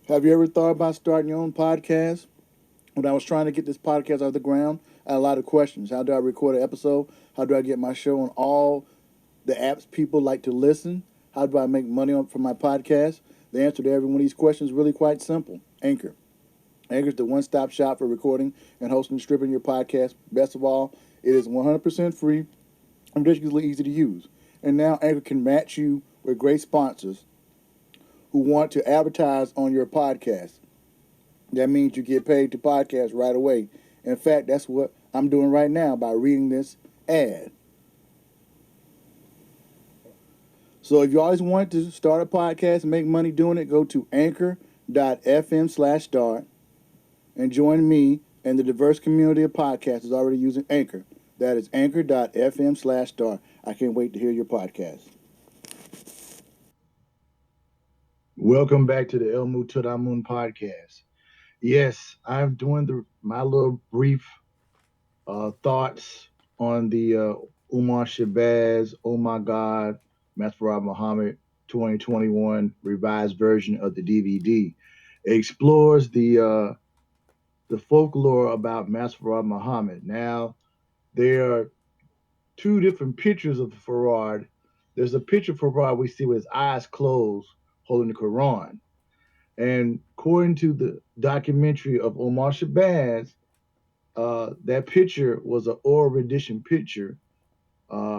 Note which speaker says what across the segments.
Speaker 1: Have you ever thought about starting your own podcast? When I was trying to get this podcast off the ground, I had a lot of questions. How do I record an episode? How do I get my show on all the apps people like to listen? How do I make money from my podcast? The answer to every one of these questions is really quite simple. Anchor. Anchor is the one-stop shop for recording and hosting and stripping your podcast. Best of all, it is 100% free and ridiculously easy to use. And now Anchor can match you with great sponsors who want to advertise on your podcast. That means you get paid to podcast right away. In fact, that's what I'm doing right now by reading this ad. So if you always wanted to start a podcast and make money doing it, go to anchor.fm/start and join me and the diverse community of podcasters already using Anchor. That is anchor.fm/start. I can't wait to hear your podcast. Welcome back to the El Mutadamun podcast. Yes, I'm doing my little brief thoughts on the Umar Shabazz, Oh My God, Masfarad Muhammad 2021 revised version of the DVD. It explores the folklore about Masfarad Muhammad. Now, there are two different pictures of the Farad. There's a picture of Farad we see with his eyes closed, holding the Quran. And according to the documentary of Omar Shabazz, that picture was an oral rendition picture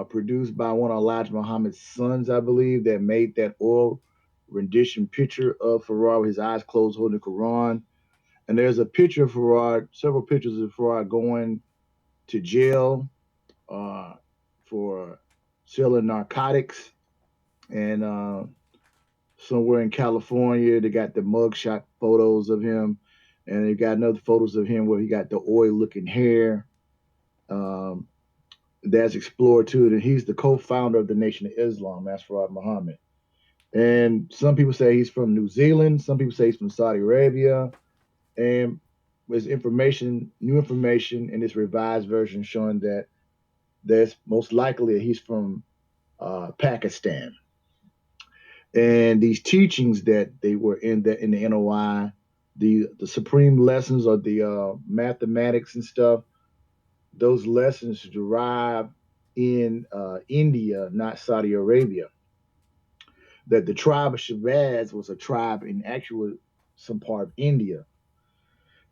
Speaker 1: produced by one of Elijah Muhammad's sons, I believe, that made that oral rendition picture of Farad with his eyes closed holding the Quran. And there's a picture of Farad, several pictures of Farad going to jail uh, for selling narcotics. And somewhere in California, they got the mugshot photos of him. And they got another photos of him where he got the oil looking hair. Um, that's explored too. And he's the co-founder of the Nation of Islam, Masfarad Muhammad. And some people say he's from New Zealand. Some people say he's from Saudi Arabia. And there's new information in this revised version showing that there's most likely that he's from Pakistan. And these teachings that they were in the NOI, the supreme lessons or the mathematics and stuff, those lessons derive in India, not Saudi Arabia. That the tribe of Shabazz was a tribe in actual some part of India,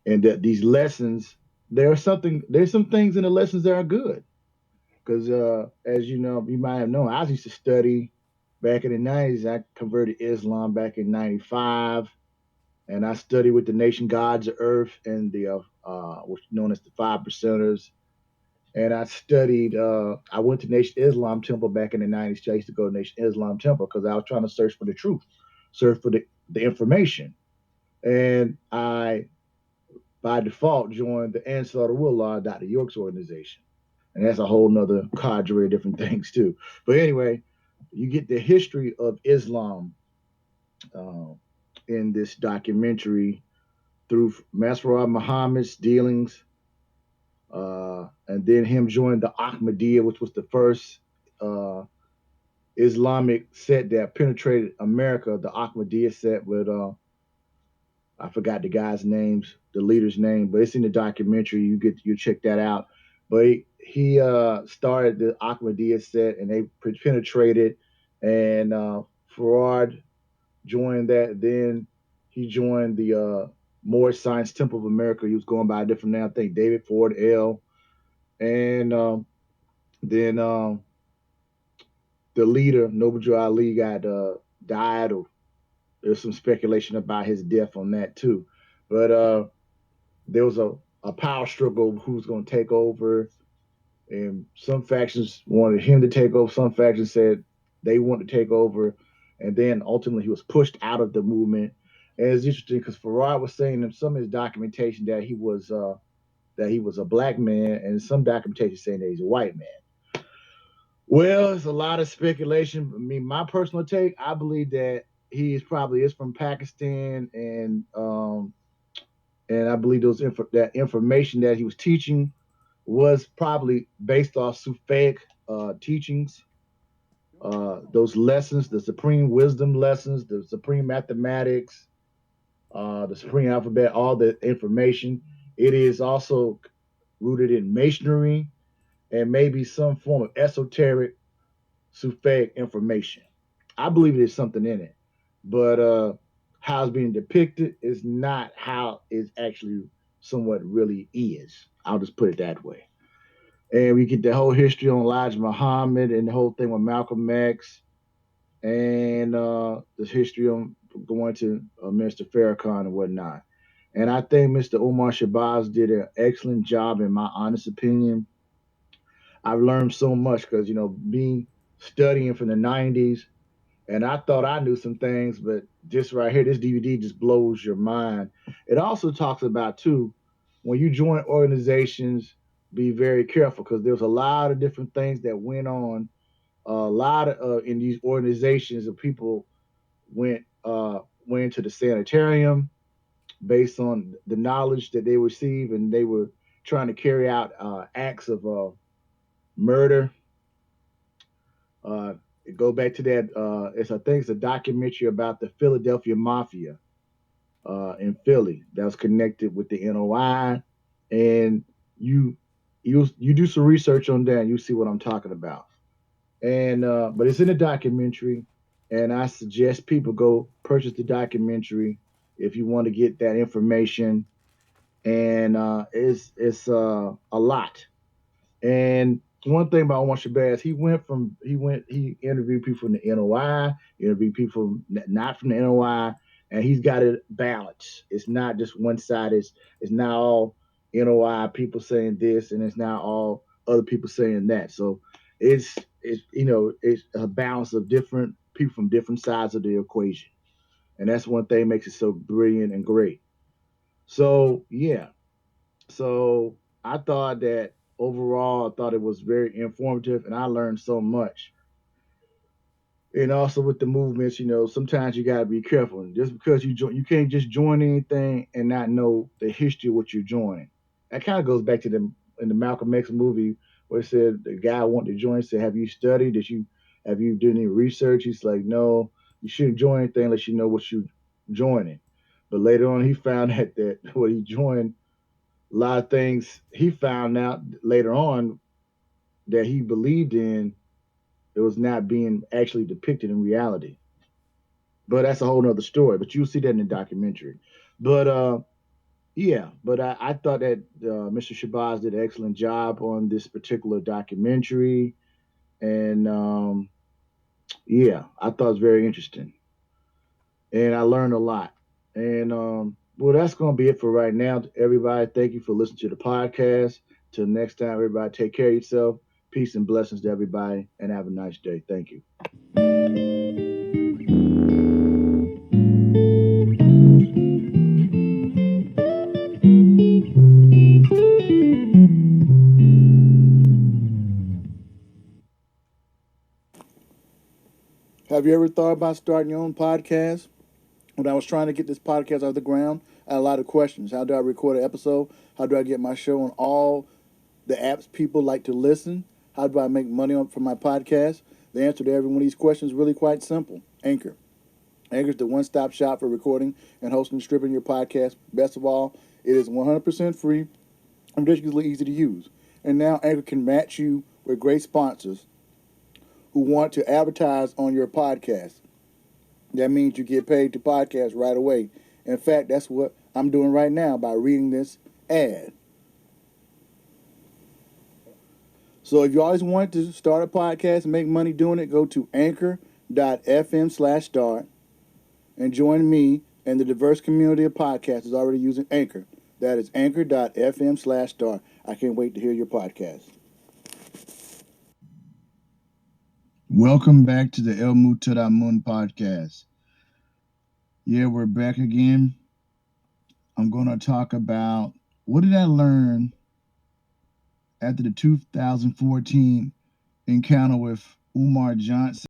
Speaker 1: and that these lessons there's some things in the lessons that are good because as you know, you might have known, I used to study back in the 90s. I converted Islam back in 95, and I studied with the Nation Gods of Earth and the what's known as the Five Percenters. And I studied. I went to Nation Islam Temple back in the 90s. I used to go to Nation Islam Temple because I was trying to search for the truth, search for the information. And I, by default, joined the Ansar Ullah, Dr. York's organization. And that's a whole nother cadre of different things, too. But anyway, you get the history of Islam uh, in this documentary through Masfarad Muhammad's dealings, and then him joining the Ahmadiyya, which was the first uh, Islamic sect that penetrated America. The Ahmadiyya sect with I forgot the guy's names, the leader's name, but it's in the documentary. You check that out. But he started the Ahmadiyya sect, and they penetrated, and Farad joined that. Then he joined the Moorish Science Temple of America. He was going by a different name, I think David Ford L. And then the leader, Noble Ali, got died, or there's some speculation about his death on that too. But there was a power struggle of who's going to take over, and some factions wanted him to take over. Some factions said they want to take over, and then ultimately he was pushed out of the movement. And it's interesting because Farad was saying in some of his documentation that he was a black man, and some documentation saying that he's a white man. Well, it's a lot of speculation. I mean, my personal take, I believe that he is probably is from Pakistan, and I believe that information that he was teaching was probably based off Sufaic teachings. Those lessons, the supreme wisdom lessons, the supreme mathematics, the Supreme Alphabet, all the information. It is also rooted in masonry and maybe some form of esoteric Sufaic information. I believe there's something in it, but how it's being depicted is not how it actually somewhat really is. I'll just put it that way. And we get the whole history on Elijah Muhammad and the whole thing with Malcolm X and the history on going to Mr. Farrakhan and whatnot. And I think Mr. Omar Shabazz did an excellent job, in my honest opinion. I've learned so much because, being studying from the 90s, and I thought I knew some things, but just right here, this DVD just blows your mind. It also talks about, too, when you join organizations, be very careful because there's a lot of different things that went on. A lot of in these organizations of people went into the sanitarium based on the knowledge that they received, and they were trying to carry out acts of murder. Uh, go back to that. I think it's a documentary about the Philadelphia Mafia in Philly that was connected with the NOI, and you you do some research on that, and you see what I'm talking about. And but it's in a documentary, and I suggest people go purchase the documentary if you want to get that information. And it's a lot. And one thing about Omar Shabazz, he interviewed people from the NOI, interviewed people not from the NOI, and he's got it balanced. It's not just one side. It's not all NOI people saying this, and it's not all other people saying that. So it's a balance of different people from different sides of the equation, and that's one thing makes it so brilliant and great. So yeah, so I thought that overall, I thought it was very informative, and I learned so much. And also with the movements, sometimes you gotta be careful. Just because you join, you can't just join anything and not know the history of what you're joining. That kind of goes back to the in the Malcolm X movie where it said the guy wanted to join said, "Have you studied? Have you done any research?" He's like, "No, you shouldn't join anything unless you know what you are joining." But later on, he found out that what he joined a lot of things he found out later on that he believed in, it was not being actually depicted in reality. But that's a whole nother story. But you'll see that in the documentary. But yeah, but I thought that Mr. Shabazz did an excellent job on this particular documentary. And yeah, I thought it was very interesting. And I learned a lot. And well, that's going to be it for right now. Everybody, thank you for listening to the podcast. Till next time, everybody, take care of yourself. Peace and blessings to everybody, and have a nice day. Thank you. Have you ever thought about starting your own podcast? When I was trying to get this podcast off the ground, I had a lot of questions. How do I record an episode? How do I get my show on all the apps people like to listen? How do I make money from my podcast? The answer to every one of these questions is really quite simple. Anchor. Anchor is the one-stop shop for recording and hosting and stripping your podcast. Best of all, it is 100% free and ridiculously easy to use. And now Anchor can match you with great sponsors who want to advertise on your podcast. That means you get paid to podcast right away. In fact, that's what I'm doing right now by reading this ad. So if you always wanted to start a podcast and make money doing it, go to anchor.fm/start and join me and the diverse community of podcasters already using Anchor. That is anchor.fm/start. I can't wait to hear your podcast. Welcome back to the El Mutadamun podcast. Yeah, we're back again. I'm going to talk about what did I learn after the 2014 encounter with Umar Johnson.